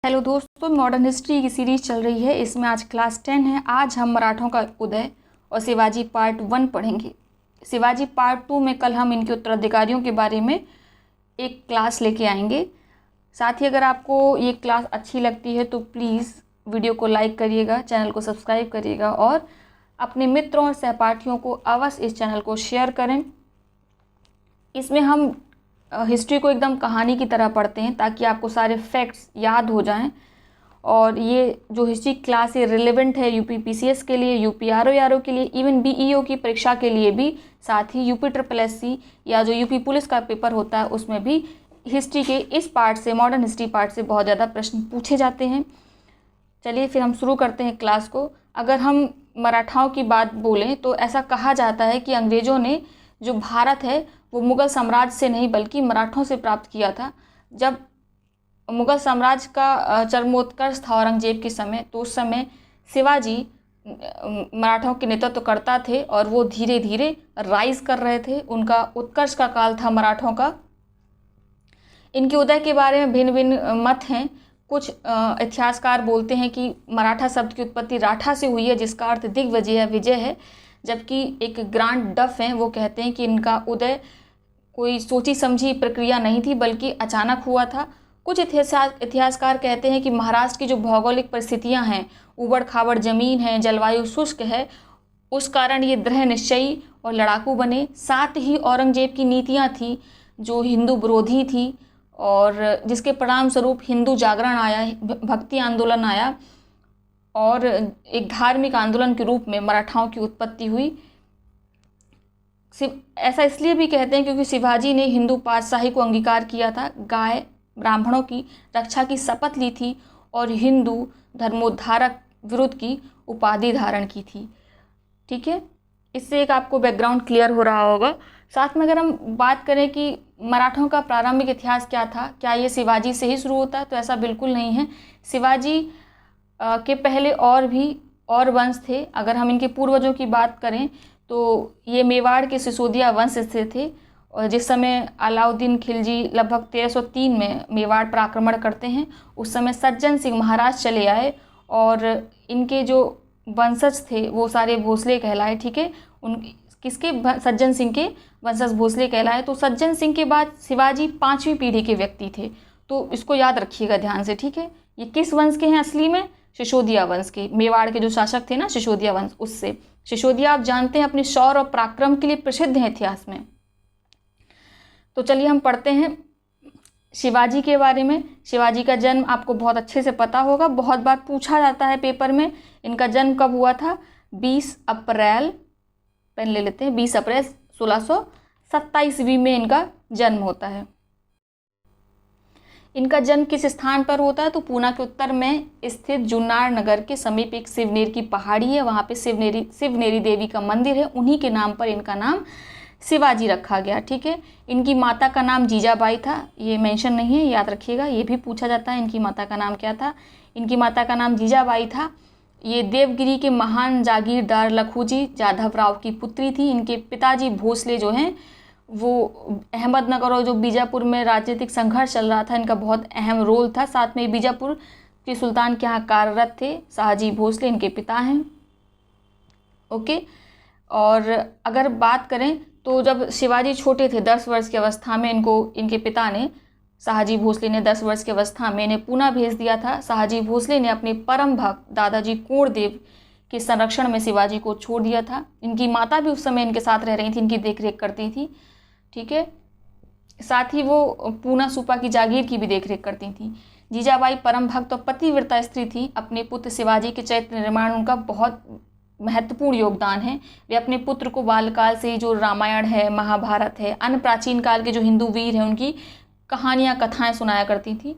Hello दोस्तों, modern history की series चल रही है। इसमें आज क्लास 10 है। आज हम मराठों का उदय और शिवाजी पार्ट 1 पढ़ेंगे। शिवाजी पार्ट 2 में कल हम इनके उत्तराधिकारियों के बारे में एक क्लास लेके आएंगे। साथ ही अगर आपको ये क्लास अच्छी लगती है तो प्लीज़ वीडियो को लाइक करिएगा, चैनल को सब्सक्राइब करिएगा और अपने मित्रों और सहपाठियों को अवश्य इस चैनल को शेयर करें। इसमें हम हिस्ट्री को एकदम कहानी की तरह पढ़ते हैं ताकि आपको सारे फैक्ट्स याद हो जाएं। और ये जो हिस्ट्री क्लास है रिलेवेंट है यूपी पीसीएस के लिए, यूपी आरओ के लिए, इवन बीईओ की परीक्षा के लिए भी। साथ ही यूपी SSS या जो यूपी पुलिस का पेपर होता है उसमें भी हिस्ट्री के इस पार्ट से, मॉडर्न हिस्ट्री पार्ट से बहुत ज़्यादा प्रश्न पूछे जाते हैं। चलिए फिर हम शुरू करते हैं क्लास को। अगर हम मराठाओं की बात बोलें तो ऐसा कहा जाता है कि अंग्रेज़ों ने जो भारत है वो मुग़ल साम्राज्य से नहीं बल्कि मराठों से प्राप्त किया था। जब मुग़ल साम्राज्य का चरमोत्कर्ष था औरंगजेब के समय, तो उस समय शिवाजी मराठों के नेतृत्व करता थे और वो धीरे धीरे राइज कर रहे थे। उनका उत्कर्ष का काल था मराठों का। इनके उदय के बारे में भिन्न भिन्न मत हैं। कुछ इतिहासकार बोलते हैं कि मराठा शब्द की उत्पत्ति राठा से हुई है, जिसका अर्थ दिग्विजय या विजय है। जबकि एक ग्रांड डफ हैं, वो कहते हैं कि इनका उदय कोई सोची समझी प्रक्रिया नहीं थी बल्कि अचानक हुआ था। कुछ इतिहासकार कहते हैं कि महाराष्ट्र की जो भौगोलिक परिस्थितियां हैं, ऊबड़ खाबड़ ज़मीन है, जलवायु शुष्क है, उस कारण ये दृढ़ निश्चयी और लड़ाकू बने। साथ ही औरंगजेब की नीतियां थी जो हिंदू विरोधी थी और जिसके परिणाम स्वरूप हिंदू जागरण आया, भक्ति आंदोलन आया और एक धार्मिक आंदोलन के रूप में मराठाओं की उत्पत्ति हुई। ऐसा इसलिए भी कहते हैं क्योंकि शिवाजी ने हिंदू पातशाही को अंगीकार किया था, गाय ब्राह्मणों की रक्षा की शपथ ली थी और हिंदू धर्मोद्धारक विरुद्ध की उपाधि धारण की थी। ठीक है, इससे एक आपको बैकग्राउंड क्लियर हो रहा होगा। साथ में अगर हम बात करें कि मराठों का प्रारंभिक इतिहास क्या था, क्या ये शिवाजी से ही शुरू होता है, तो ऐसा बिल्कुल नहीं है। शिवाजी के पहले और वंश थे। अगर हम इनके पूर्वजों की बात करें तो ये मेवाड़ के सिसोदिया वंश से थे और जिस समय अलाउद्दीन खिलजी लगभग 1303 में मेवाड़ पर आक्रमण करते हैं, उस समय सज्जन सिंह महाराज चले आए और इनके जो वंशज थे वो सारे भोसले कहलाए। ठीक है, सज्जन सिंह के वंशज भोसले कहलाए। तो सज्जन सिंह के बाद शिवाजी 5वीं पीढ़ी के व्यक्ति थे, तो इसको याद रखिएगा ध्यान से। ठीक है, ये किस वंश के हैं असली में? सिसोदिया वंश के। मेवाड़ के जो शासक थे ना सिसोदिया वंश, उससे। सिसोदिया आप जानते हैं अपने शौर्य और पराक्रम के लिए प्रसिद्ध हैं इतिहास में। तो चलिए हम पढ़ते हैं शिवाजी के बारे में। शिवाजी का जन्म आपको बहुत अच्छे से पता होगा, बहुत बार पूछा जाता है पेपर में। इनका जन्म कब हुआ था? 20 अप्रैल, पेन ले लेते हैं, 20 अप्रैल 1627 ईस्वी में इनका जन्म होता है। इनका जन्म किस स्थान पर होता है? तो पूना के उत्तर में स्थित जुन्नार नगर के समीप एक शिवनेर की पहाड़ी है, वहाँ पे शिवनेरी देवी का मंदिर है। उन्हीं के नाम पर इनका नाम शिवाजी रखा गया। ठीक है, इनकी माता का नाम जीजाबाई था, ये मेंशन नहीं है, याद रखिएगा, ये भी पूछा जाता है इनकी माता का नाम क्या था। इनकी माता का नाम जीजाबाई था। ये देवगिरी के महान जागीरदार लखूजी जाधव राव की पुत्री थी। इनके पिताजी भोसले जो हैं वो अहमदनगर और जो बीजापुर में राजनीतिक संघर्ष चल रहा था, इनका बहुत अहम रोल था। साथ में बीजापुर के सुल्तान के यहाँ कार्यरत थे। शाहजी भोसले इनके पिता हैं। ओके, और अगर बात करें तो जब शिवाजी छोटे थे 10 वर्ष की अवस्था में, इनके पिता ने, शाहजी भोसले ने 10 वर्ष की अवस्था में इन्हें पूना भेज दिया था। शाहजी भोसले ने अपने परम भक्त दादाजी कोंडदेव के संरक्षण में शिवाजी को छोड़ दिया था। इनकी माता भी उस समय इनके साथ रह रही थी, इनकी देखरेख करती थी। ठीक है, साथ ही वो पूना सूपा की जागीर की भी देखरेख करती थी। जीजाबाई परम भक्त और पतिव्रता स्त्री थी। अपने पुत्र शिवाजी के चरित्र निर्माण उनका बहुत महत्वपूर्ण योगदान है। वे अपने पुत्र को बालकाल से ही जो रामायण है, महाभारत है, अन्य प्राचीन काल के जो हिंदू वीर हैं उनकी कहानियाँ, कथाएँ सुनाया करती थी।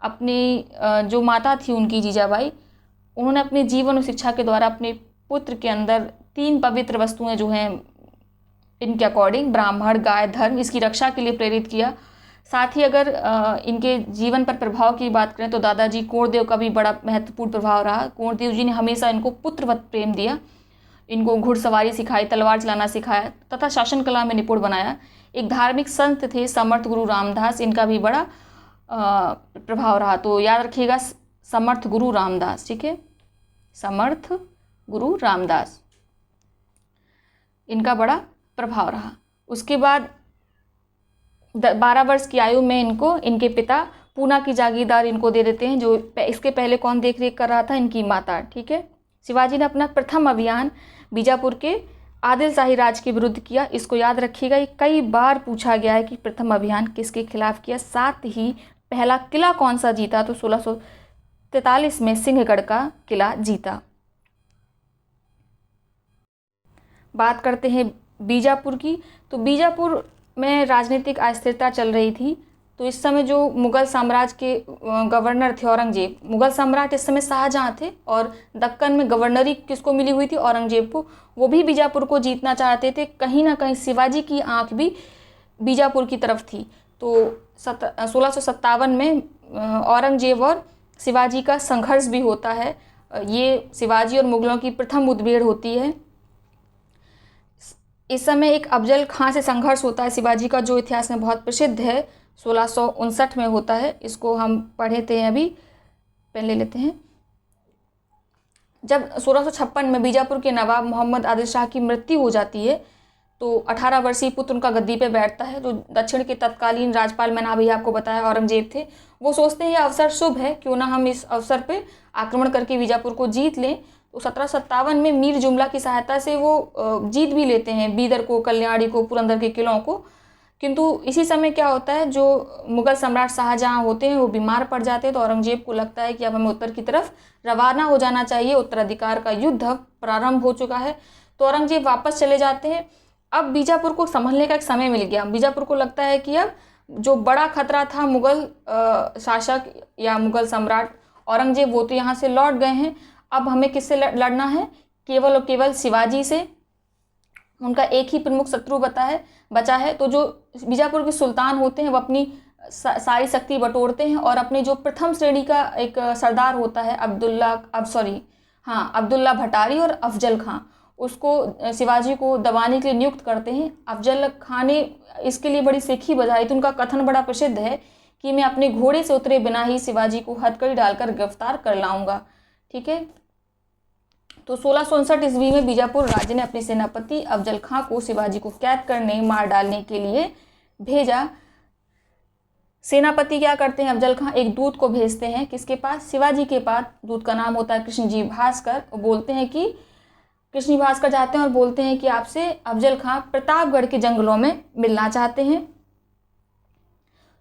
अपनी जो माता थी उनकी जीजाबाई, उन्होंने अपने जीवन और शिक्षा के द्वारा अपने पुत्र के अंदर 3 पवित्र वस्तुएं जो हैं इनके अकॉर्डिंग, ब्राह्मण, गाय, धर्म, इसकी रक्षा के लिए प्रेरित किया। साथ ही अगर इनके जीवन पर प्रभाव की बात करें तो दादाजी कोंडदेव का भी बड़ा महत्वपूर्ण प्रभाव रहा। कोंडदेव जी ने हमेशा इनको पुत्रवत प्रेम दिया, इनको घुड़सवारी सिखाई, तलवार चलाना सिखाया तथा शासन कला में निपुण बनाया। एक धार्मिक संत थे समर्थ गुरु रामदास, इनका भी बड़ा प्रभाव रहा। तो याद रखिएगा समर्थ गुरु रामदास, ठीक है, समर्थ गुरु रामदास, इनका बड़ा प्रभाव रहा। उसके बाद 12 वर्ष की आयु में इनको इनके पिता पूना की जागीरदार इनको दे देते हैं। जो इसके पहले कौन देख रेख कर रहा था, इनकी माता, ठीक है। शिवाजी ने अपना प्रथम अभियान बीजापुर के आदिल शाही राज के विरुद्ध किया। इसको याद रखिएगा, ये कई बार पूछा गया है कि प्रथम अभियान किसके खिलाफ किया। साथ ही पहला किला कौन सा जीता, तो 1643 में सिंहगढ़ का किला जीता। बात करते हैं बीजापुर की। तो बीजापुर में राजनीतिक अस्थिरता चल रही थी। तो इस समय जो मुग़ल साम्राज्य के गवर्नर थे औरंगजेब, मुग़ल सम्राट इस समय शाहजहाँ थे और दक्कन में गवर्नरी किसको मिली हुई थी, औरंगजेब को। वो भी बीजापुर को जीतना चाहते थे। कहीं ना कहीं शिवाजी की आंख भी बीजापुर की तरफ थी। तो 1657 में औरंगजेब और शिवाजी का संघर्ष भी होता है। ये शिवाजी और मुग़लों की प्रथम मुठभेड़ होती है। इस समय एक अफजल खां से संघर्ष होता है शिवाजी का, जो इतिहास में बहुत प्रसिद्ध है। 1659 में होता है। इसको हम पढ़े थे अभी, पेन ले लेते हैं। जब 1656 में बीजापुर के नवाब मोहम्मद आदिल शाह की मृत्यु हो जाती है, तो 18 वर्षीय पुत्र उनका गद्दी पे बैठता है। जो दक्षिण के तत्कालीन राज्यपाल, मैंने अभी आपको बताया, औरंगजेब थे। वो सोचते हैं यह अवसर शुभ है, क्यों ना हम इस अवसर पे आक्रमण करके बीजापुर को जीत लें। तो 1757 में मीर जुमला की सहायता से वो जीत भी लेते हैं बीदर को, कल्याणी को, पुरंदर के किलों को। किंतु इसी समय क्या होता है, जो मुग़ल सम्राट शाहजहाँ होते हैं वो बीमार पड़ जाते हैं। तो औरंगजेब को लगता है कि अब हमें उत्तर की तरफ रवाना हो जाना चाहिए, उत्तराधिकार का युद्ध अब प्रारंभ हो चुका है। तो औरंगजेब वापस चले जाते हैं। अब बीजापुर को संभलने का एक समय मिल गया। बीजापुर को लगता है कि अब जो बड़ा खतरा था मुग़ल शासक या मुग़ल सम्राट औरंगजेब, वो तो यहाँ से लौट गए हैं। अब हमें किससे लड़ना है, केवल और केवल शिवाजी से। उनका एक ही प्रमुख शत्रु बचा है। तो जो बीजापुर के सुल्तान होते हैं वो अपनी सारी शक्ति बटोरते हैं और अपने जो प्रथम श्रेणी का एक सरदार होता है अब्दुल्ला भटारी और अफजल खां, उसको शिवाजी को दबाने के लिए नियुक्त करते हैं। अफजल खां ने इसके लिए बड़ी सेखी बजाई थी। उनका कथन बड़ा प्रसिद्ध है कि मैं अपने घोड़े से उतरे बिना ही शिवाजी को हथकड़ी डालकर गिरफ्तार कर लाऊंगा, ठीक है। तो 1659 ईस्वी में बीजापुर राज्य ने अपने सेनापति अफजल खां को शिवाजी को कैद करने, मार डालने के लिए भेजा। सेनापति क्या करते हैं, अफजल खां एक दूत को भेजते हैं, किसके पास, शिवाजी के पास। दूत का नाम होता है कृष्णजी भास्कर। बोलते हैं कि कृष्णजी भास्कर जाते हैं और बोलते हैं कि आपसे अफजल खां प्रतापगढ़ के जंगलों में मिलना चाहते हैं।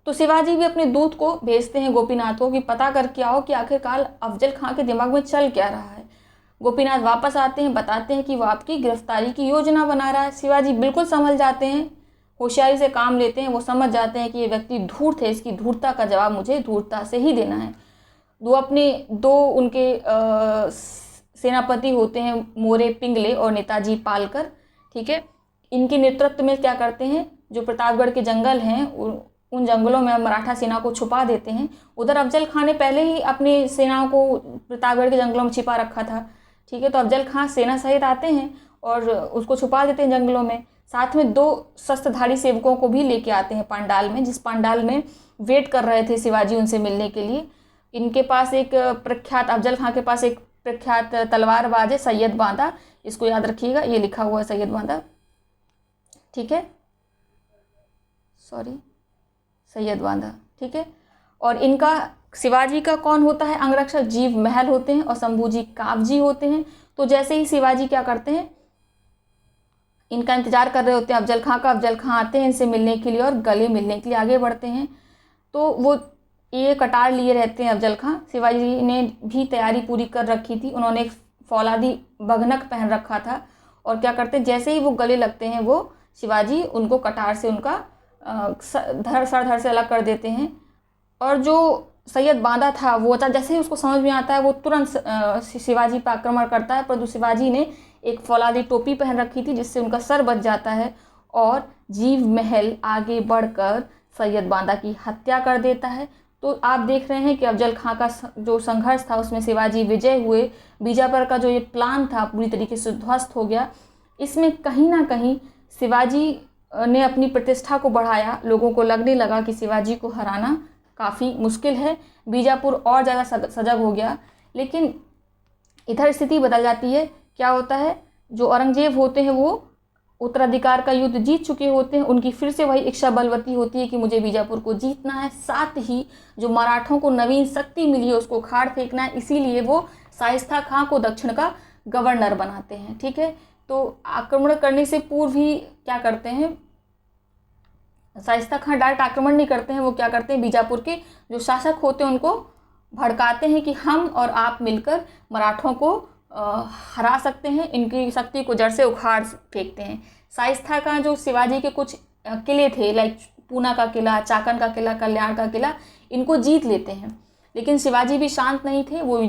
तो शिवाजी भी अपने दूत को भेजते हैं गोपीनाथ को कि पता करके आओ कि आखिरकार अफजल खां के दिमाग में चल क्या रहा है। गोपीनाथ वापस आते हैं, बताते हैं कि वो आपकी गिरफ्तारी की योजना बना रहा है। शिवाजी बिल्कुल संभल जाते हैं, होशियारी से काम लेते हैं। वो समझ जाते हैं कि ये व्यक्ति धूर्त है, इसकी धूर्तता का जवाब मुझे धूर्तता से ही देना है। दो उनके सेनापति होते हैं, मोरे पिंगले और नेताजी पालकर, ठीक है। इनके नेतृत्व में क्या करते हैं, जो प्रतापगढ़ के जंगल हैं उन जंगलों में मराठा सेना को छुपा देते हैं। उधर अफजल खां ने पहले ही अपनी सेनाओं को प्रतापगढ़ के जंगलों में छिपा रखा था, ठीक है। तो अफजल खां सेना सहित आते हैं और उसको छुपा देते हैं जंगलों में। साथ में 2 शस्त्रधारी सेवकों को भी लेके आते हैं पांडाल में, जिस पांडाल में वेट कर रहे थे शिवाजी उनसे मिलने के लिए। इनके पास एक प्रख्यात, अफजल खां के पास एक प्रख्यात तलवारबाज है सैयद बांदा। इसको याद रखिएगा, ये लिखा हुआ है सैयद बांदा, ठीक है, सैयद बांदा, ठीक है। और इनका शिवाजी का कौन होता है अंगरक्षक, जीव महल होते हैं और शंभूजी कावजी होते हैं। तो जैसे ही शिवाजी क्या करते हैं, इनका इंतजार कर रहे होते हैं अफजल खां का। अफजल खां आते हैं इनसे मिलने के लिए और गले मिलने के लिए आगे बढ़ते हैं। तो वो ये कटार लिए रहते हैं अफजल खां। शिवाजी ने भी तैयारी पूरी कर रखी थी। उन्होंने एक फौलादी बघनक पहन रखा था और क्या करते हैं, जैसे ही वो गले लगते हैं वो शिवाजी उनको कटार से उनका धड़ से अलग कर देते हैं। और जो सैयद बांदा था वो जैसे ही उसको समझ में आता है वो तुरंत शिवाजी पर आक्रमण करता है, परंतु शिवाजी ने एक फौलादी टोपी पहन रखी थी जिससे उनका सर बच जाता है और जीव महल आगे बढ़कर सैयद बांदा की हत्या कर देता है। तो आप देख रहे हैं कि अफजल खां का जो संघर्ष था उसमें शिवाजी विजय हुए। बीजापुर का जो ये प्लान था पूरी तरीके से ध्वस्त हो गया। इसमें कहीं ना कहीं शिवाजी ने अपनी प्रतिष्ठा को बढ़ाया। लोगों को लगने लगा कि शिवाजी को हराना काफ़ी मुश्किल है। बीजापुर और ज़्यादा सजग हो गया, लेकिन इधर स्थिति बदल जाती है। क्या होता है, जो औरंगजेब होते हैं वो उत्तराधिकार का युद्ध जीत चुके होते हैं, उनकी फिर से वही इच्छा बलवती होती है कि मुझे बीजापुर को जीतना है। साथ ही जो मराठों को नवीन शक्ति मिली है उसको खाड़ फेंकना है, इसीलिए वो शाइस्ता खां को दक्षिण का गवर्नर बनाते हैं। ठीक है, तो आक्रमण करने से पूर्व ही क्या करते हैं, शाइस्ता खां डायरेक्ट आक्रमण नहीं करते हैं, वो क्या करते हैं, बीजापुर के जो शासक होते हैं उनको भड़काते हैं कि हम और आप मिलकर मराठों को हरा सकते हैं, इनकी शक्ति को जड़ से उखाड़ फेंकते हैं। शाइस्ता खां जो शिवाजी के कुछ किले थे, लाइक पूना का किला, चाकन का किला, कल्याण का किला, इनको जीत लेते हैं। लेकिन शिवाजी भी शांत नहीं थे, वो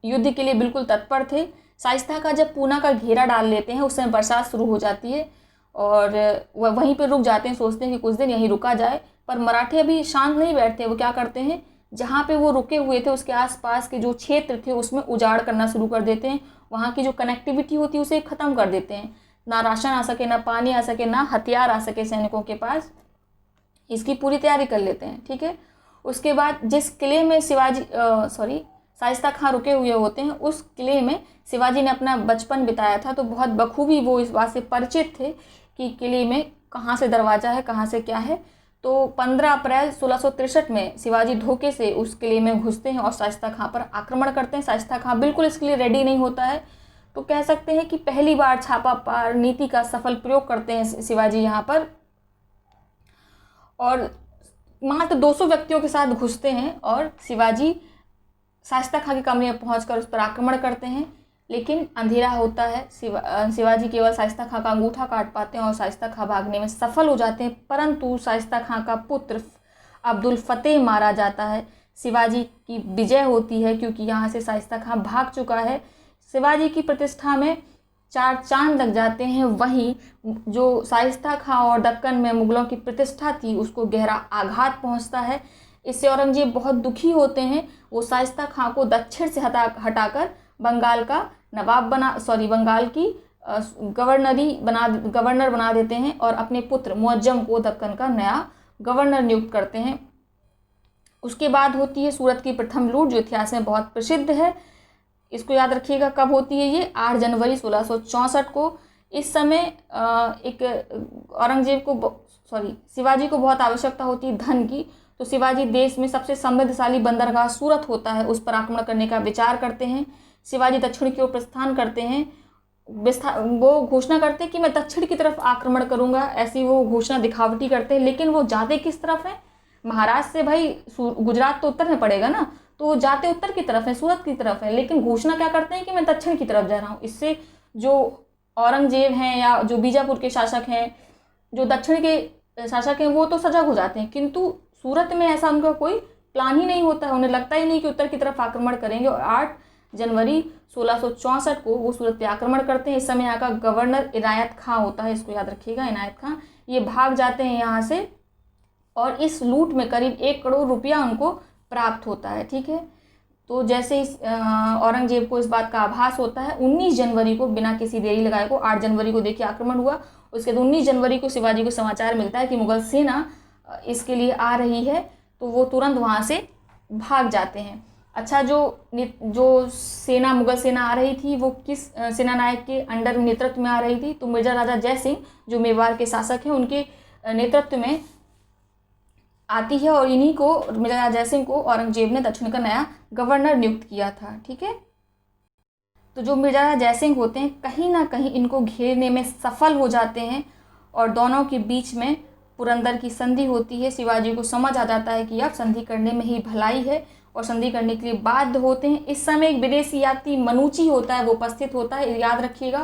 युद्ध के लिए बिल्कुल तत्पर थे। शाइस्ता खां जब पूना का घेरा डाल लेते हैं उस समय बरसात शुरू हो जाती है और वह वहीं पर रुक जाते हैं, सोचते हैं कि कुछ दिन यहीं रुका जाए। पर मराठे अभी शांत नहीं बैठते, वो क्या करते हैं, जहाँ पे वो रुके हुए थे उसके आसपास के जो क्षेत्र थे उसमें उजाड़ करना शुरू कर देते हैं। वहाँ की जो कनेक्टिविटी होती है उसे ख़त्म कर देते हैं, ना राशन आ सके, ना पानी आ सके, ना हथियार आ सके सैनिकों के पास, इसकी पूरी तैयारी कर लेते हैं। ठीक है, उसके बाद जिस किले में शाइस्ता खां रुके हुए होते हैं उस किले में शिवाजी ने अपना बचपन बिताया था, तो बहुत बखूबी वो इस बात से परिचित थे कि किले में कहाँ से दरवाज़ा है, कहाँ से क्या है। तो 15 अप्रैल 1663 में शिवाजी धोखे से उस किले में घुसते हैं और शाइस्ता खां पर आक्रमण करते हैं। शाइस्ता खां बिल्कुल इसके लिए रेडी नहीं होता है, तो कह सकते हैं कि पहली बार छापामार नीति का सफल प्रयोग करते हैं शिवाजी यहाँ पर, और मात्र 200 व्यक्तियों के साथ घुसते हैं और शिवाजी शाइस्ता खां के कमरे में पहुंचकर उस पर आक्रमण करते हैं। लेकिन अंधेरा होता है, शिवाजी केवल शाइस्ता खां का अंगूठा काट पाते हैं और शाइस्ता खां भागने में सफल हो जाते हैं, परंतु शाइस्ता खां का पुत्र अब्दुल फतेह मारा जाता है। शिवाजी की विजय होती है क्योंकि यहाँ से शाइस्ता खां भाग चुका है। शिवाजी की प्रतिष्ठा में 4 चांद लग जाते हैं। वहीं जो शाइस्ता खां और दक्कन में मुगलों की प्रतिष्ठा थी उसको गहरा आघात पहुँचता है। इससे औरंगजेब बहुत दुखी होते हैं। वो शाइस्ता खां को दक्षिण से हटाकर बंगाल की गवर्नर बना देते हैं और अपने पुत्र मुअज्जम को दक्कन का नया गवर्नर नियुक्त करते हैं। उसके बाद होती है सूरत की प्रथम लूट, जो इतिहास में बहुत प्रसिद्ध है। इसको याद रखिएगा, कब होती है ये, 8 जनवरी 1664 को। इस समय शिवाजी को बहुत आवश्यकता होती है धन की, तो शिवाजी देश में सबसे समृद्धशाली बंदरगाह सूरत होता है उस पर आक्रमण करने का विचार करते हैं। शिवाजी दक्षिण की ओर प्रस्थान करते हैं, वो घोषणा करते हैं कि मैं दक्षिण की तरफ आक्रमण करूंगा, ऐसी वो घोषणा दिखावटी करते हैं। लेकिन वो जाते किस तरफ है, महाराष्ट्र से भाई गुजरात तो उत्तर में पड़ेगा ना, तो वो जाते उत्तर की तरफ है, सूरत की तरफ है, लेकिन घोषणा क्या करते हैं कि मैं दक्षिण की तरफ जा रहा हूँ। इससे जो औरंगजेब हैं या जो बीजापुर के शासक हैं, जो दक्षिण के शासक हैं, वो तो सजग हो जाते हैं, किंतु सूरत में ऐसा उनका कोई प्लान ही नहीं होता है, उन्हें लगता ही नहीं कि उत्तर की तरफ आक्रमण करेंगे। और 8 जनवरी 1664 को वो सूरत पे आक्रमण करते हैं। इस समय यहाँ का गवर्नर इनायत खां होता है, इसको याद रखिएगा, इनायत खां। ये भाग जाते हैं यहाँ से और इस लूट में करीब 1 करोड़ रुपया उनको प्राप्त होता है। ठीक है, तो जैसे औरंगजेब को इस बात का आभास होता है, 19 जनवरी को बिना किसी देरी लगाए को 8 जनवरी को देखिए आक्रमण हुआ, उसके बाद 19 जनवरी को शिवाजी को समाचार मिलता है कि मुगल सेना इसके लिए आ रही है, तो वो तुरंत वहाँ से भाग जाते हैं। अच्छा, जो सेना मुगल सेना आ रही थी वो किस सेना नायक के अंडर नेतृत्व में आ रही थी, तो मिर्जा राजा जय सिंह जो मेवाड़ के शासक हैं उनके नेतृत्व में आती है, और इन्हीं को, मिर्जा राजा जय सिंह को औरंगजेब ने दक्षिण का नया गवर्नर नियुक्त किया था। ठीक है, तो जो मिर्जा राजा जय सिंह होते हैं कहीं ना कहीं इनको घेरने में सफल हो जाते हैं और दोनों के बीच में पुरंदर की संधि होती है। शिवाजी को समझ आ जाता है कि अब संधि करने में ही भलाई है और संधि करने के लिए बाध्य होते हैं। इस समय एक विदेशी यात्री मनुची होता है, वो उपस्थित होता है। याद रखिएगा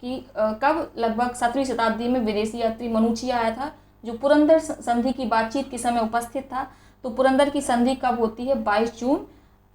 कि कब, लगभग 7वीं शताब्दी में विदेशी यात्री मनुची आया था जो पुरंदर संधि की बातचीत के समय उपस्थित था। तो पुरंदर की संधि कब होती है, 22 जून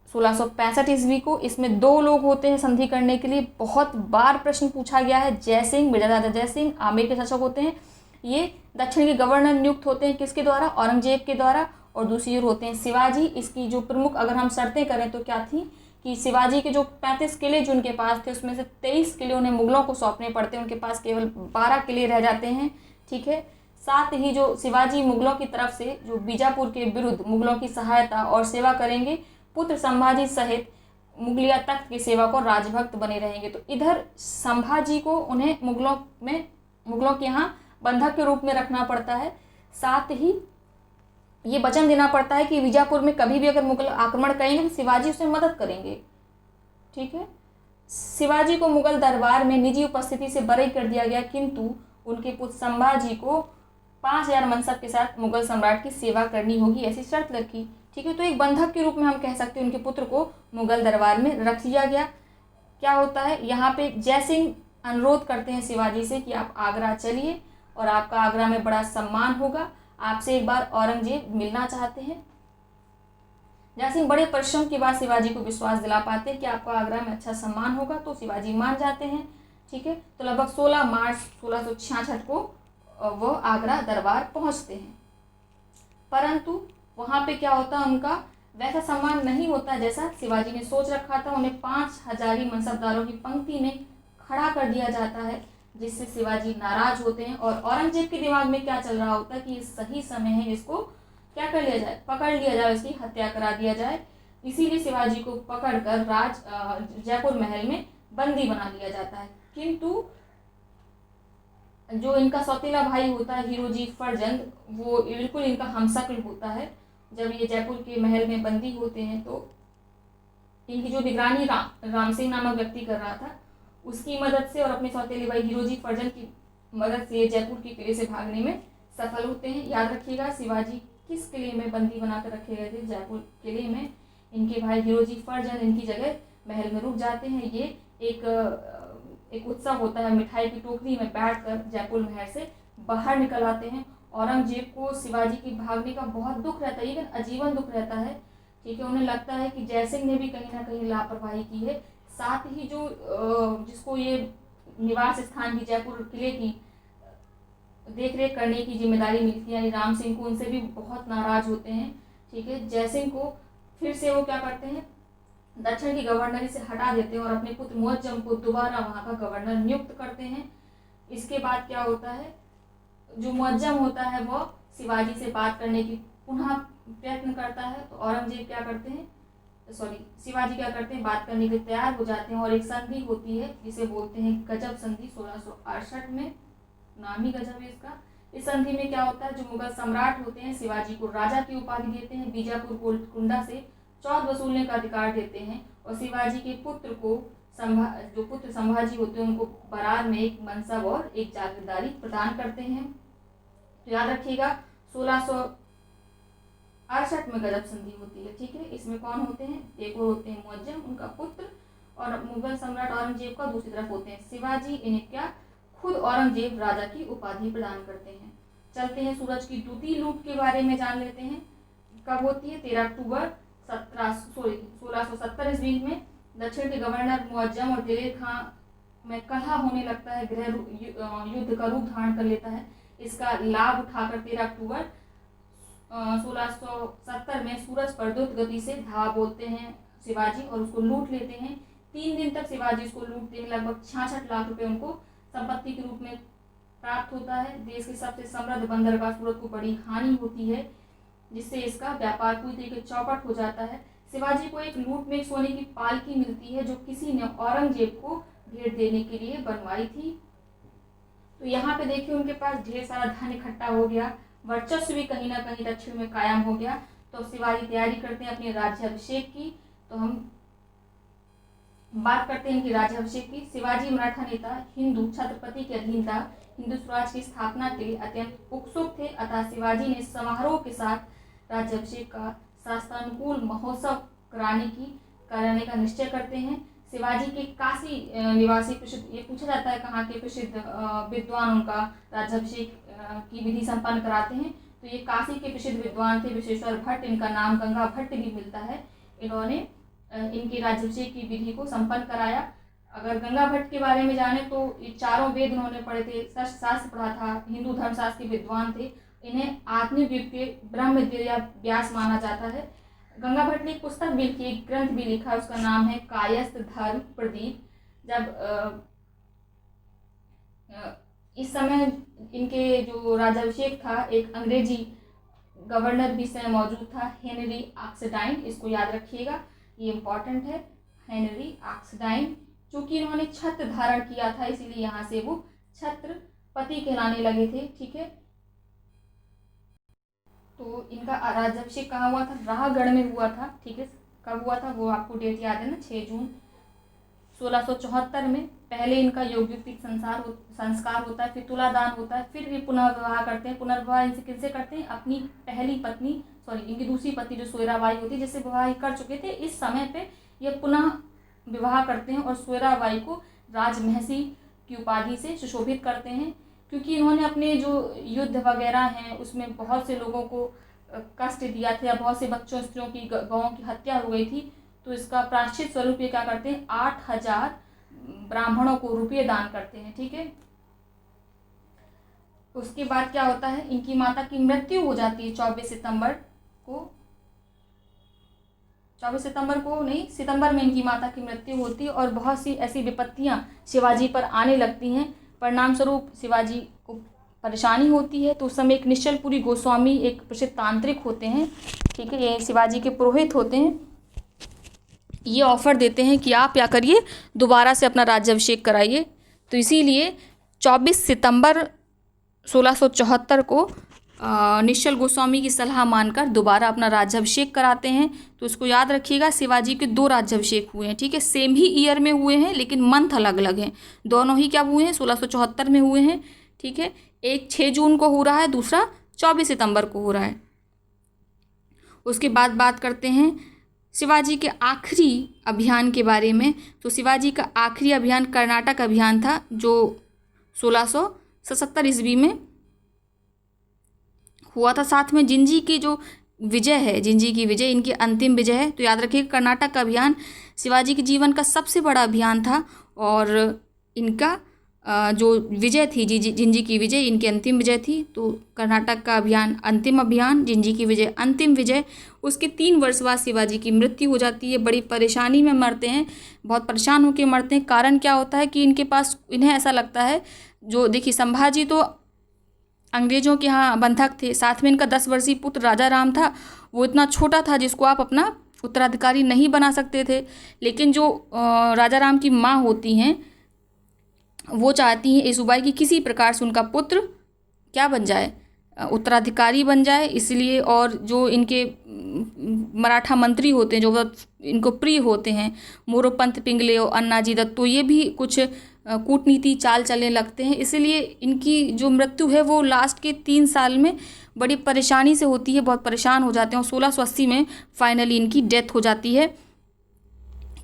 1665 ईस्वी को। इसमें 2 लोग होते हैं संधि करने के लिए। बहुत बार प्रश्न पूछा गया है। जय सिंह, मिर्जा राजा जय सिंह आमेर के शासक होते हैं, ये दक्षिण के गवर्नर नियुक्त होते हैं किसके द्वारा, औरंगजेब के द्वारा, और दूसरी ओर होते हैं शिवाजी। इसकी जो प्रमुख अगर हम शर्तें करें तो क्या थी कि शिवाजी के जो 35 किले जो उनके पास थे उसमें से 23 किले उन्हें मुगलों को सौंपने पड़ते हैं, उनके पास केवल 12 किले रह जाते हैं। ठीक है, साथ ही जो शिवाजी मुगलों की तरफ से जो बीजापुर के विरुद्ध मुगलों की सहायता और सेवा करेंगे, पुत्र संभाजी सहित मुगलिया तख्त की सेवा को राजभक्त बने रहेंगे। तो इधर संभाजी को उन्हें मुगलों के यहाँ बंधक के रूप में रखना पड़ता है, साथ ही ये वचन देना पड़ता है कि बीजापुर में कभी भी अगर मुगल आक्रमण करेंगे तो शिवाजी उसमें मदद करेंगे। ठीक है, शिवाजी को मुगल दरबार में निजी उपस्थिति से बरी कर दिया गया, किंतु उनके पुत्र संभाजी को 5000 मनसब के साथ मुगल सम्राट की सेवा करनी होगी, ऐसी शर्त रखी। ठीक है, तो एक बंधक के रूप में हम कह सकते हैं उनके पुत्र को मुगल दरबार में रख लिया गया। क्या होता है, यहाँ पे जयसिंह अनुरोध करते हैं शिवाजी से कि आप आगरा चलिए और आपका आगरा में बड़ा सम्मान होगा, आपसे एक बार औरंगजेब मिलना चाहते हैं। जयसिंह बड़े परिश्रम के बाद शिवाजी को विश्वास दिला पाते हैं कि आपको आगरा में अच्छा सम्मान होगा, तो शिवाजी मान जाते हैं। ठीक है, तो लगभग 16 मार्च 1666 को वो आगरा दरबार पहुंचते हैं, परंतु वहाँ पे क्या होता है, उनका वैसा सम्मान नहीं होता जैसा शिवाजी ने सोच रखा था। उन्हें 5000 मनसबदारों की पंक्ति में खड़ा कर दिया जाता है, जिससे शिवाजी नाराज होते हैं और औरंगजेब के दिमाग में क्या चल रहा होता है कि ये सही समय है, इसको क्या कर लिया जाए, पकड़ लिया जाए, इसकी हत्या करा दिया जाए। इसीलिए शिवाजी को पकड़कर जयपुर महल में बंदी बना लिया जाता है। किंतु जो इनका सौतेला भाई होता है हिरोजी फरजंद, वो बिल्कुल इनका हमशक्ल होता है। जब ये जयपुर के महल में बंदी होते हैं तो इनकी जो निगरानी राम सिंह नामक व्यक्ति कर रहा था, उसकी मदद से और अपने सौतेले भाई हिरोजी फरजंद की मदद से जयपुर के किले से भागने में सफल होते हैं। याद रखिएगा, शिवाजी किस किले में बंदी बनाकर रखे गए थे, जयपुर किले में। इनके भाई हिरोजी फरजंद इनकी जगह महल में रुक जाते हैं। ये एक उत्सव होता है, मिठाई की टोकरी में बैठकर जयपुर महल से बाहर निकल आते हैं। औरंगजेब को शिवाजी के भागने का बहुत दुख रहता है, इवन आजीवन दुख रहता है। ठीक है, उन्हें लगता है कि जयसिंह ने भी कहीं ना कहीं लापरवाही की है। साथ ही जो जिसको ये निवास स्थान की जयपुर किले की देख रेख करने की जिम्मेदारी मिलती है, यानी राम सिंह को, उनसे भी बहुत नाराज होते हैं। ठीक है, जयसिंह को फिर से वो क्या करते हैं, दक्षिण की गवर्नरी से हटा देते हैं और अपने पुत्र मुअज्जम को दोबारा वहाँ का गवर्नर नियुक्त करते हैं। इसके बाद क्या होता है, जो मुअज्जम होता है वो शिवाजी से बात करने की पुनः प्रयत्न करता है, तो औरंगजेब क्या करते हैं, शिवाजी क्या करते हैं, बात करने के लिए तैयार हो जाते हैं और एक संधि होती है जिसे बोलते हैं गजब संधि, 1668 में, नामी गजब है इसका। इस संधि में क्या होता है, जो मुगल सम्राट होते हैं शिवाजी को राजा की उपाधि देते हैं, बीजापुर गोलकुंडा से चौथ वसूलने का अधिकार देते हैं और शिवाजी के पुत्र को जो पुत्र संभाजी होते हैं उनको बरार में एक मनसब और एक जागीरदारी प्रदान करते हैं। तो याद रखिएगा 1668 में गजब संधि होती है। ठीक है, इसमें कौन होते हैं, एक और होते हैं मुअज्जम, उनका पुत्र, और मुगल सम्राट औरंगजेब का दूसरी तरफ होते हैं शिवाजी। इन्हें क्या, खुद औरंगजेब राजा की उपाधि प्रदान करते हैं। चलते हैं सूरज की द्वितीय लूट के बारे में जान लेते हैं। कब होती है, 13 अक्टूबर 1670 ईस्वी में। दक्षिण के गवर्नर मुअज्जम और दिलेर खां में कलह होने लगता है, गृह युद्ध का रूप धारण कर लेता है। इसका लाभ उठाकर 13 अक्टूबर 1670 में सूरज पर द्रुत गति से धावा बोलते हैं शिवाजी और उसको लूट लेते हैं। 3 दिन तक शिवाजी उसको लूटते हैं, लगभग 66 लाख रुपए उनको संपत्ति के रूप में प्राप्त होता है। देश के सबसे समृद्ध बंदरगाह सूरत को बड़ी हानि होती है, जिससे इसका व्यापार पूरी तरीके चौपट हो जाता है। शिवाजी को एक लूट में सोने की पालकी मिलती है जो किसी ने औरंगजेब को भेंट देने के लिए बनवाई थी। तो यहाँ पे देखिए उनके पास ढेर सारा धन इकट्ठा हो गया, वर्चस्व भी कहीं ना कहीं दक्षिण में कायम हो गया। तो शिवाजी तैयारी करते हैं अपने राज्याभिषेक की। तो हम बात करते हैं कि राज्याभिषेक की। शिवाजी मराठा नेता, हिंदू छत्रपति के अधीन था, हिंदू स्वराज की स्थापना के लिए अत्यंत उत्सुक थे, अतः शिवाजी ने समारोह के साथ राज्याभिषेक का शास्त्रानुकूल महोत्सव कराने का निश्चय करते हैं। शिवाजी के काशी निवासी प्रसिद्ध, ये पूछा जाता है कहाँ के प्रसिद्ध विद्वान उनका राज्याभिषेक की विधि संपन्न कराते हैं, तो ये काशी के प्रसिद्ध विद्वान थे विश्वेश्वर भट्ट, इनका नाम गंगा भट्ट भी मिलता है। इन्होंने इनके राज्याभिषेक की विधि को संपन्न कराया। अगर गंगा भट्ट के बारे में जाने तो ये चारों वेद उन्होंने पढ़े थे, शास्त्र पढ़ा था, हिंदू धर्मशास्त्र के विद्वान थे। इन्हें आधुनिक युग के ब्रह्म या व्यास माना जाता है। गंगा भट्ट ने एक पुस्तक भी लिखी, एक ग्रंथ भी लिखा, उसका नाम है कायस्थ धर्म प्रदीप। जब इस समय इनके जो राज्याभिषेक था, एक अंग्रेजी गवर्नर भी समय मौजूद था, हेनरी ऑक्सटाइन, इसको याद रखिएगा, ये इम्पॉर्टेंट है, हेनरी ऑक्सटाइन। चूँकि इन्होंने छत्र धारण किया था इसीलिए यहाँ से वो छत्रपति कहलाने लगे थे। ठीक है, तो इनका राज्याभिषेक कहाँ हुआ था? राहगढ़ में हुआ था। ठीक है, कब हुआ था वो आपको डेट याद है ना, 6 जून 1674 में। पहले इनका यौगिक संस्कार होता है, फिर तुलादान होता है, फिर ये पुनर्विवाह करते हैं। पुनर्विवाह इनसे किनसे करते हैं? अपनी पहली पत्नी, इनकी दूसरी पत्नी जो सोयराबाई होती है, जिससे विवाह कर चुके थे, इस समय पे ये पुनः विवाह करते हैं और सोयराबाई को राजमहसी की उपाधि से सुशोभित करते हैं। क्योंकि इन्होंने अपने जो युद्ध वगैरह हैं उसमें बहुत से लोगों को कष्ट दिया था, या बहुत से बच्चों स्त्रियों की गौओं की हत्या हो गई थी, तो इसका प्रायश्चित स्वरूप ये क्या करते हैं? 8000 ब्राह्मणों को रुपये दान करते हैं। ठीक है, उसके बाद क्या होता है? इनकी माता की मृत्यु हो जाती है 24 सितंबर में इनकी माता की मृत्यु होती है, और बहुत सी ऐसी विपत्तियां शिवाजी पर आने लगती हैं। परिणाम स्वरूप शिवाजी को परेशानी होती है। तो उस समय एक निश्चलपुरी गोस्वामी, एक प्रसिद्ध तांत्रिक होते हैं, ठीक है, ये शिवाजी के पुरोहित होते हैं, ये ऑफ़र देते हैं कि आप क्या करिए, दोबारा से अपना राज्याभिषेक कराइए। तो इसीलिए 24 सितंबर 1674 को निश्चल गोस्वामी की सलाह मानकर दोबारा अपना राज्याभिषेक कराते हैं। तो इसको याद रखिएगा, शिवाजी के 2 राज्याभिषेक हुए हैं। ठीक है, सेम ही ईयर में हुए हैं लेकिन मंथ अलग अलग हैं। दोनों ही क्या हुए हैं? 1674 में हुए हैं। ठीक है, एक 6 जून को हो रहा है, दूसरा 24 सितंबर को हो रहा है। उसके बाद बात करते हैं शिवाजी के आखिरी अभियान के बारे में। तो शिवाजी का आखिरी अभियान कर्नाटक अभियान था, जो 1677 ईस्वी में हुआ था। साथ में जिंजी की जो विजय है, जिंजी की विजय इनकी अंतिम विजय है। तो याद रखिए, कर्नाटक का अभियान शिवाजी के जीवन का सबसे बड़ा अभियान था, और इनका जो विजय थी, जिंजी की विजय इनकी अंतिम विजय थी। तो कर्नाटक का अभियान अंतिम अभियान, जिंजी की विजय अंतिम विजय। उसके 3 वर्ष बाद शिवाजी की मृत्यु हो जाती है। बड़ी परेशानी में मरते हैं, बहुत परेशान होकर मरते हैं। कारण क्या होता है कि इनके पास, इन्हें ऐसा लगता है, जो देखिए संभाजी तो अंग्रेज़ों के यहाँ बंधक थे, साथ में इनका 10 वर्षीय पुत्र राजा राम था। वो इतना छोटा था जिसको आप अपना उत्तराधिकारी नहीं बना सकते थे। लेकिन जो राजा राम की माँ होती हैं, वो चाहती हैं येसुबाई की किसी प्रकार से उनका पुत्र क्या बन जाए, उत्तराधिकारी बन जाए। इसलिए, और जो इनके मराठा मंत्री होते हैं, जो इनको प्रिय होते हैं, मोरोपंत पिंगले और अन्नाजी दत्त, तो ये भी कुछ कूटनीति चाल चलने लगते हैं। इसलिए इनकी जो मृत्यु है वो लास्ट के 3 साल में बड़ी परेशानी से होती है, बहुत परेशान हो जाते हैं, और 1680 में फाइनली इनकी डेथ हो जाती है।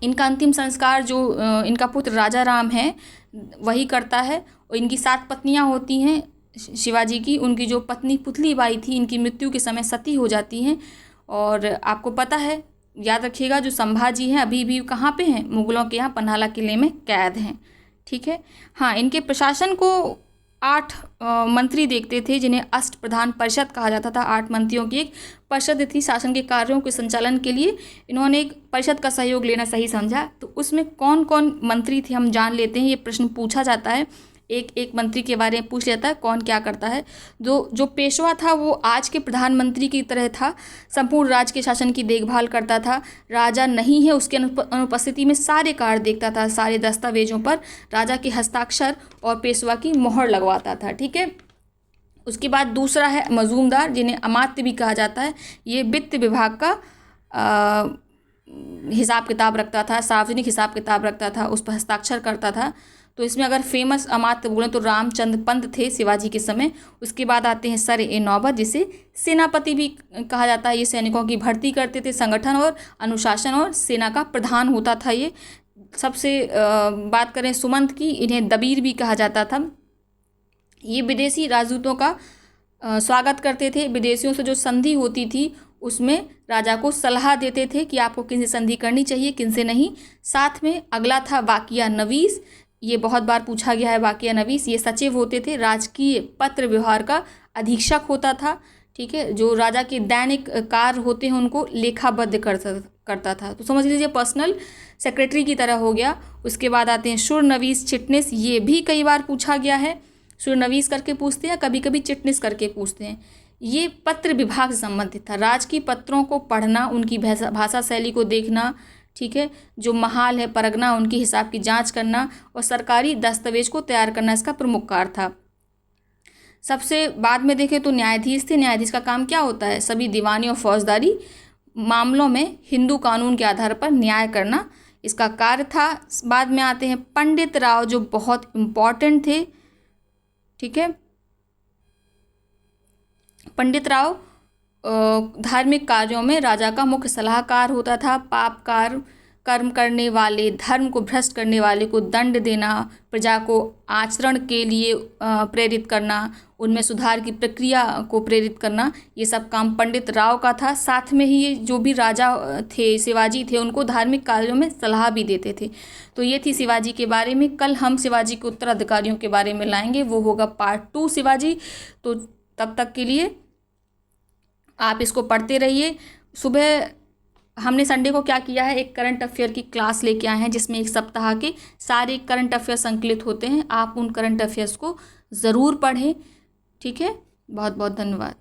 इनका अंतिम संस्कार जो इनका पुत्र राजा राम है वही करता है, और इनकी 7 पत्नियां होती हैं शिवाजी की। उनकी जो पत्नी पुतली बाई थी, इनकी मृत्यु के समय सती हो जाती हैं। और आपको पता है, याद रखिएगा, जो संभाजी हैं अभी भी कहाँ पे हैं? मुगलों के यहाँ पन्हाला किले में कैद हैं। ठीक है, हाँ, इनके प्रशासन को 8 मंत्री देखते थे, जिन्हें अष्टप्रधान परिषद कहा जाता था। 8 मंत्रियों की एक परिषद थी। शासन के कार्यों के संचालन के लिए इन्होंने एक परिषद का सहयोग लेना सही समझा। तो उसमें कौन कौन मंत्री थे हम जान लेते हैं। ये प्रश्न पूछा जाता है, एक एक मंत्री के बारे में पूछ लेता है कौन क्या करता है। जो पेशवा था वो आज के प्रधानमंत्री की तरह था, संपूर्ण राज्य के शासन की देखभाल करता था। राजा नहीं है उसके अनुपस्थिति में सारे कार्य देखता था, सारे दस्तावेजों पर राजा के हस्ताक्षर और पेशवा की मोहर लगवाता था। ठीक है, उसके बाद दूसरा है मजूमदार, जिन्हें अमात्य भी कहा जाता है। ये वित्त विभाग का हिसाब किताब रखता था, सार्वजनिक हिसाब किताब रखता था, उस पर हस्ताक्षर करता था। तो इसमें अगर फेमस अमात्य बोलें तो रामचंद्र पंत थे शिवाजी के समय। उसके बाद आते हैं सर-ए-नौबत, जिसे सेनापति भी कहा जाता है। ये सैनिकों की भर्ती करते थे, संगठन और अनुशासन और सेना का प्रधान होता था। ये सबसे बात करें सुमंत की, इन्हें दबीर भी कहा जाता था। ये विदेशी राजदूतों का स्वागत करते थे। विदेशियों से जो संधि होती थी उसमें राजा को सलाह देते थे कि आपको किनसे संधि करनी चाहिए, किनसे नहीं। साथ में अगला था वाकिया नवीस, ये बहुत बार पूछा गया है। वाकिया नवीस ये सचिव होते थे, राजकीय पत्र व्यवहार का अधीक्षक होता था। ठीक है, जो राजा के दैनिक कार्य होते हैं उनको लेखाबद्ध करता था। तो समझ लीजिए पर्सनल सेक्रेटरी की तरह हो गया। उसके बाद आते हैं शुर नवीस चिटनिस, ये भी कई बार पूछा गया है। सूर्यनवीस करके पूछते हैं या कभी कभी चिटनिस करके पूछते हैं। ये पत्र विभाग से संबंधित था। राजकीय पत्रों को पढ़ना, उनकी भाषा शैली को देखना, ठीक है, जो महाल है परगना उनके हिसाब की जांच करना और सरकारी दस्तावेज को तैयार करना इसका प्रमुख कार्य था। सबसे बाद में देखें तो न्यायाधीश थे। न्यायाधीश का काम क्या होता है? सभी दीवानी और फौजदारी मामलों में हिंदू कानून के आधार पर न्याय करना इसका कार्य था। बाद में आते हैं पंडित राव, जो बहुत इम्पॉर्टेंट थे, ठीक है। पंडित राव धार्मिक कार्यों में राजा का मुख्य सलाहकार होता था। पाप कर्म करने वाले, धर्म को भ्रष्ट करने वाले को दंड देना, प्रजा को आचरण के लिए प्रेरित करना, उनमें सुधार की प्रक्रिया को प्रेरित करना, ये सब काम पंडित राव का था। साथ में ही ये जो भी राजा थे, शिवाजी थे, उनको धार्मिक कार्यों में सलाह भी देते थे। तो ये थी शिवाजी के बारे में। कल हम शिवाजी के उत्तराधिकारियों के बारे में लाएंगे, वो होगा पार्ट 2 शिवाजी। तो तब तक के लिए आप इसको पढ़ते रहिए। सुबह हमने संडे को क्या किया है, एक करंट अफेयर की क्लास लेके आए हैं जिसमें एक सप्ताह के सारे करंट अफेयर संकलित होते हैं। आप उन करंट अफेयर्स को ज़रूर पढ़ें, ठीक है। बहुत बहुत धन्यवाद।